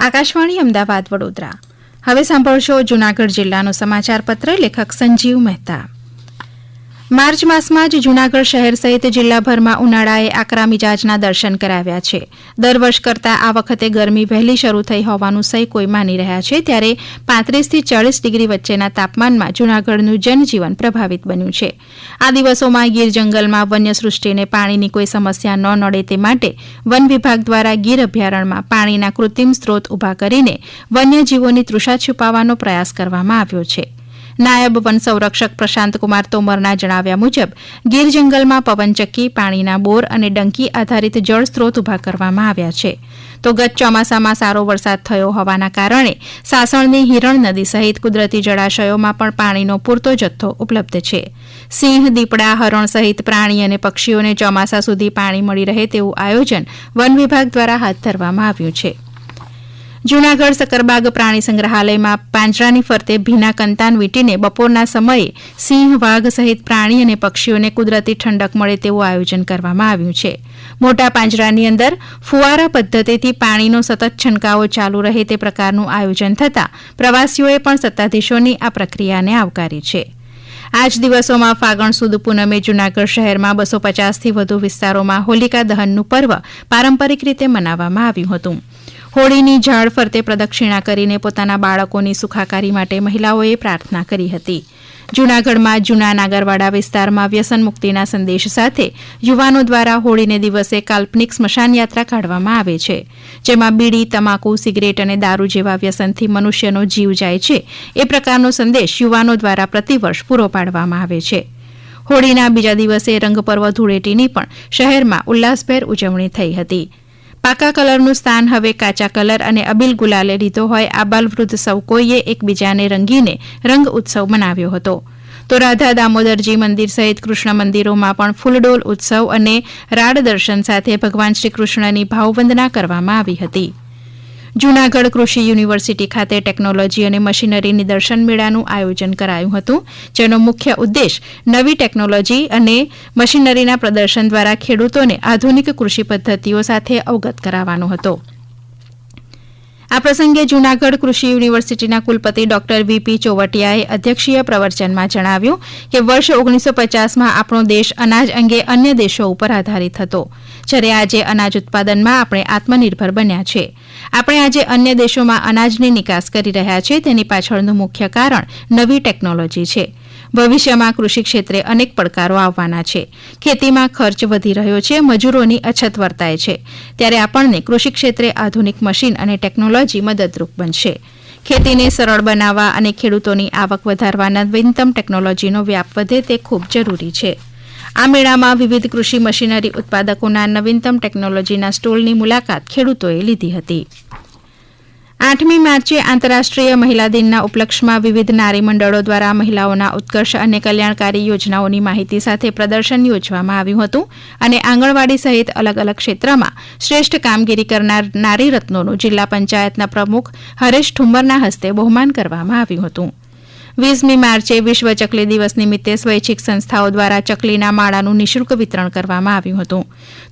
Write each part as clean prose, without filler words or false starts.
આકાશવાણી અમદાવાદ વડોદરા. હવે સાંભળશો જૂનાગઢ જિલ્લાનો સમાચાર પત્ર. લેખક સંજીવ મહેતા. માર્ચ માસમાં જ જૂનાગઢ શહેર સહિત જિલ્લાભરમાં ઉનાળાએ આકરા મિજાજના દર્શન કરાવ્યા છે. દર વર્ષ કરતાં આ વખતે ગરમી વહેલી શરૂ થઈ હોવાનું સહી કોઈ માની રહ્યા છે, ત્યારે 35 થી 40 ડિગ્રી વચ્ચેના તાપમાનમાં જૂનાગઢનું જનજીવન પ્રભાવિત બન્યું છે. આ દિવસોમાં ગીર જંગલમાં વન્યસૃષ્ટિને પાણીની કોઈ સમસ્યા ન નડે તે માટે વન વિભાગ દ્વારા ગીર અભયારણ્યમાં પાણીના કૃત્રિમ સ્ત્રોત ઊભા કરીને વન્યજીવોની તૃષા છુપાવવાનો પ્રયાસ કરવામાં આવ્યો છે. નાયબ વન સંરક્ષક પ્રશાંતકુમાર તોમરના જણાવ્યા મુજબ ગીર જંગલમાં પવનચક્કી, પાણીના બોર અને ડંકી આધારિત જળ સ્ત્રોત ઊભા કરવામાં આવ્યા છે. તો ગત ચોમાસામાં સારો વરસાદ થયો હોવાના કારણે સાસણની હિરણ નદી સહિત કુદરતી જળાશયોમાં પણ પાણીનો પૂરતો જથ્થો ઉપલબ્ધ છે. સિંહ, દીપડા, હરણ સહિત પ્રાણી અને પક્ષીઓને ચોમાસા સુધી પાણી મળી રહે તેવું આયોજન વન વિભાગ દ્વારા હાથ ધરવામાં આવ્યું છે. જૂનાગઢ સકરબાગ પ્રાણી સંગ્રહાલયમાં પાંજરાની ફરતે ભીના કંતાન વીંટીને બપોરના સમયે સિંહ, વાઘ સહિત પ્રાણી અને પક્ષીઓને કુદરતી ઠંડક મળે તેવું આયોજન કરવામાં આવ્યું છે. મોટા પાંજરાની અંદર ફુવારા પદ્ધતિથી પાણીનો સતત છંટકાવો ચાલુ રહે તે પ્રકારનું આયોજન થતાં પ્રવાસીઓએ પણ સત્તાધીશોની આ પ્રક્રિયાને આવકારી છે. આ જ દિવસોમાં ફાગણ સુદ પૂનમે જૂનાગઢ શહેરમાં 250 થી વધુ વિસ્તારોમાં હોલિકા દહનનું પર્વ પારંપરિક રીતે મનાવવામાં આવ્યું હતું. હોળીની ઝાડ ફરતે પ્રદક્ષિણા કરીને પોતાના બાળકોની સુખાકારી માટે મહિલાઓએ પ્રાર્થના કરી હતી. જૂનાગઢમાં જૂના નાગરવાડા વિસ્તારમાં વ્યસન મુક્તિના સંદેશ સાથે યુવાનો દ્વારા હોળીને દિવસે કાલ્પનિક સ્મશાન યાત્રા કાઢવામાં આવે છે, જેમાં બીડી, તમાકુ, સિગરેટ અને દારૂ જેવા વ્યસનથી મનુષ્યનો જીવ જાય છે એ પ્રકારનો સંદેશ યુવાનો દ્વારા પ્રતિવર્ષ પૂરો પાડવામાં આવે છે. હોળીના બીજા દિવસે રંગપર્વ ધૂળેટીની પણ શહેરમાં ઉલ્લાસભેર ઉજવણી થઈ હતી. પાકા કલરનું સ્થાન હવે કાચા કલર અને અબીલ ગુલાલે લીધો હોય આબાલવૃદ્ધ સૌ કોઈએ એકબીજાને રંગીને રંગ ઉત્સવ મનાવ્યો હતો. તો રાધા દામોદરજી મંદિર સહિત કૃષ્ણ મંદિરોમાં પણ ફૂલડોલ ઉત્સવ અને રાડ દર્શન સાથે ભગવાન શ્રી કૃષ્ણની ભાવવંદના કરવામાં આવી હતી. જૂનાગઢ કૃષિ યુનિવર્સિટી ખાતે ટેકનોલોજી અને મશીનરી નિદર્શન મેળાનું આયોજન કરાયું હતું, જેનો મુખ્ય ઉદ્દેશ નવી ટેકનોલોજી અને મશીનરીના પ્રદર્શન દ્વારા ખેડૂતોને આધુનિક કૃષિ પદ્ધતિઓ સાથે અવગત કરાવવાનો હતો. આ પ્રસંગે જૂનાગઢ કૃષિ યુનિવર્સિટીના કુલપતિ ડોક્ટર વીપી ચોવટિયાએ અધ્યક્ષીય પ્રવચનમાં જણાવ્યું કે વર્ષ 1950માં આપણો દેશ અનાજ અંગે અન્ય દેશો ઉપર આધારિત હતો, જ્યારે આજે અનાજ ઉત્પાદનમાં આપણે આત્મનિર્ભર બન્યા છે. આપણે આજે અન્ય દેશોમાં અનાજની નિકાસ કરી રહ્યા છે, તેની પાછળનું મુખ્ય કારણ નવી ટેકનોલોજી છે. ભવિષ્યમાં કૃષિ ક્ષેત્રે અનેક પડકારો આવવાના છે. ખેતીમાં ખર્ચ વધી રહ્યો છે, મજૂરોની અછત વર્તાય છે, ત્યારે આપણને કૃષિ ક્ષેત્રે આધુનિક મશીન અને ટેકનોલોજી મદદરૂપ બનશે. ખેતીને સરળ બનાવવા અને ખેડૂતોની આવક વધારવા નવીનતમ ટેકનોલોજીનો વ્યાપ વધે તે ખૂબ જરૂરી છે. આ મેળામાં વિવિધ કૃષિ મશીનરી ઉત્પાદકોના નવીનતમ ટેકનોલોજીના સ્ટોલની મુલાકાત ખેડૂતોએ લીધી હતી. 8મી માર્ચે આંતરરાષ્ટ્રીય મહિલા દિનના ઉપલક્ષમાં વિવિધ નારી મંડળો દ્વારા મહિલાઓના ઉત્કર્ષ અને કલ્યાણકારી યોજનાઓની માહિતી સાથે પ્રદર્શન યોજવામાં આવ્યું હતું અને આંગણવાડી સહિત અલગ અલગ ક્ષેત્રમાં શ્રેષ્ઠ કામગીરી કરનાર નારી રત્નોનું જિલ્લા પંચાયતના પ્રમુખ હરેશ ઠુમ્મરના હસ્તે બહુમાન કરવામાં આવ્યું હતું. 20મી માર્ચે વિશ્વ ચકલી દિવસ નિમિત્તે સ્વૈચ્છિક સંસ્થાઓ દ્વારા ચકલીના માળાનું નિઃશુલ્ક વિતરણ કરવામાં આવ્યું હતું.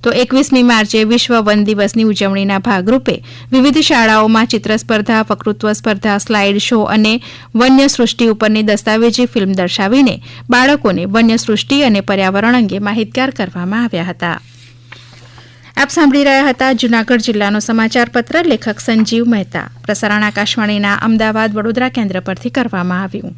તો 21મી માર્ચે વિશ્વ વન દિવસની ઉજવણીના ભાગરૂપે વિવિધ શાળાઓમાં ચિત્ર સ્પર્ધા, વક્તૃત્વ સ્પર્ધા, સ્લાઇડ શો અને વન્ય સૃષ્ટિ ઉપરની દસ્તાવેજી ફિલ્મ દર્શાવીને બાળકોને વન્ય સૃષ્ટિ અને પર્યાવરણ અંગે માહિતગાર કરવામાં આવ્યા હતા. આપ સાંભળી રહ્યા હતા જૂનાગઢ જિલ્લાનો સમાચાર પત્ર. લેખક સંજીવ મહેતા. પ્રસારણ આકાશવાણીના અમદાવાદ વડોદરા કેન્દ્ર પરથી કરવામાં આવ્યું.